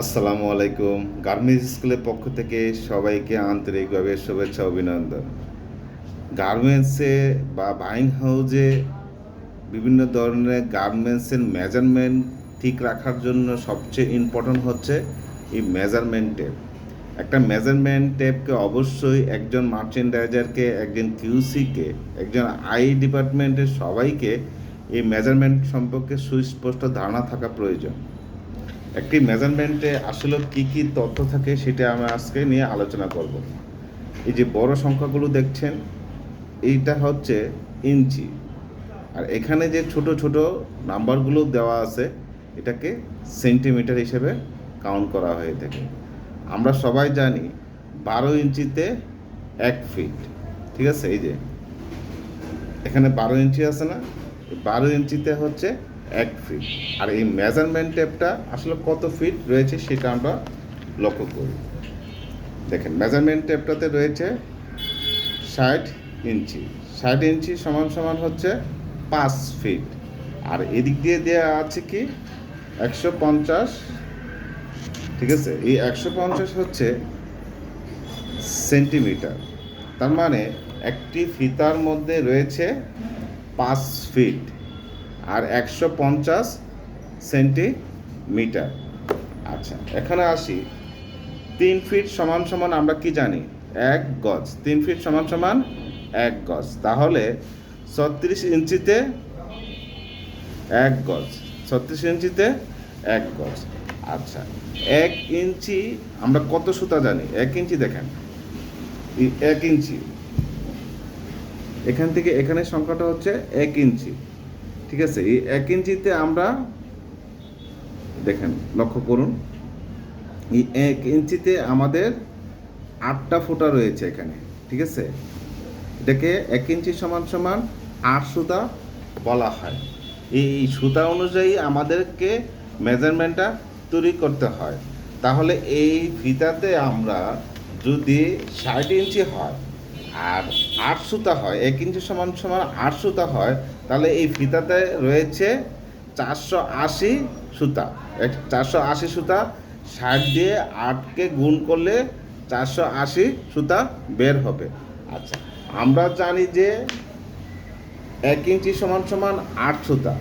আসসালামু আলাইকুম। গার্মেন্টস স্কুলের পক্ষ থেকে সবাইকে আন্তরিকভাবে শুভেচ্ছা অভিনন্দন। গার্মেন্টসে বা বাইং হাউজে বিভিন্ন ধরনের গার্মেন্টসের মেজারমেন্ট ঠিক রাখার জন্য সবচেয়ে ইম্পর্ট্যান্ট হচ্ছে এই মেজারমেন্ট টেপ। একটা মেজারমেন্ট টেপকে অবশ্যই একজন মার্চেন্ডাইজারকে, একজন কিউসিকে, একজন আই ডিপার্টমেন্টের সবাইকে এই মেজারমেন্ট সম্পর্কে সুস্পষ্ট ধারণা থাকা প্রয়োজন। একটি মেজারমেন্টে আসলে কী কী তথ্য থাকে সেটা আমি আজকে নিয়ে আলোচনা করব। এই যে বড় সংখ্যাগুলো দেখছেন, এইটা হচ্ছে ইঞ্চি, আর এখানে যে ছোট ছোট নাম্বারগুলো দেওয়া আছে এটাকে সেন্টিমিটার হিসেবে কাউন্ট করা হয়ে থাকে। আমরা সবাই জানি 12 ইঞ্চিতে 1 ফিট। ঠিক আছে, এই যে এখানে 12 ইঞ্চি আছে না, 12 ইঞ্চিতে হচ্ছে 1 ফিট। আর এই মেজারমেন্ট টেপটা আসলে কত ফিট রয়েছে সেটা আমরা লক্ষ্য করি। দেখেন, মেজারমেন্ট টেপটাতে রয়েছে 60 ইঞ্চি। 60 ইঞ্চি সমান সমান হচ্ছে 5 ফিট। আর এদিক দিয়ে দেওয়া আছে কি 150। ঠিক আছে, এই 150 হচ্ছে সেন্টিমিটার। তার মানে একটি ফিতার মধ্যে রয়েছে 5 ফিট আর 150 সেন্টিমিটার। আচ্ছা, এখানে আসি। 3 ফিট সমান সমান আমরা কি জানি? 1 গজ। 3 ফিট সমান সমান 1 গজ। তাহলে 36 ইঞ্চিতে 1 গজ। 36 ইঞ্চিতে 1 গজ। আচ্ছা, 1 ইঞ্চি আমরা কত সুতা জানি? 1 ইঞ্চি দেখেন, 1 ইঞ্চি এখান থেকে এখানে সংখ্যাটা হচ্ছে 1 ইঞ্চি। ঠিক আছে, এই 1 ইঞ্চিতে আমরা দেখেন, লক্ষ্য করুন, এই 1 ইঞ্চিতে আমাদের 8টা ফুটা রয়েছে এখানে। ঠিক আছে, এটাকে 1 ইঞ্চি সমান সমান 8 সুতা বলা হয়। এই সুতা অনুযায়ী আমাদেরকে মেজারমেন্টটা তৈরি করতে হয়। তাহলে এই ফিতাতে আমরা যদি 60 ইঞ্চি হয় আর 8 সুতা হয়, 1 ইঞ্চি সমান সমান 8 সুতা হয়, তাহলে এই ফিতাতে রয়েছে 480 সুতা। 480 সুতা, 60 দিয়ে 8কে গুণ করলে 480 সুতা বের হবে। আচ্ছা, আমরা জানি যে 1 ইঞ্চি সমান সমান 8 সুতা,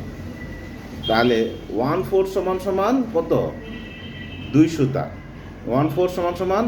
তাহলে 1/4 সমান সমান কত? 2 সুতা। 1/4 সমান সমান